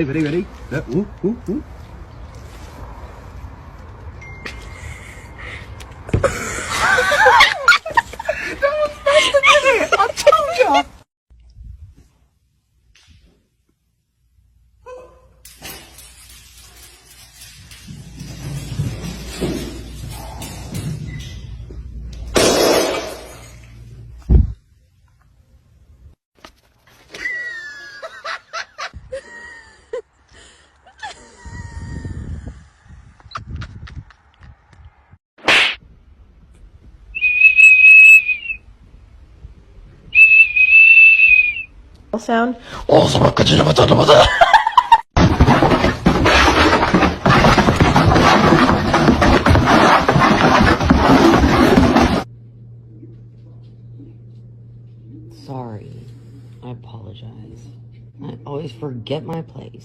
ready. Ooh, ooh, ooh. I told ya. Sound. Sorry. I apologize. I always forget my place.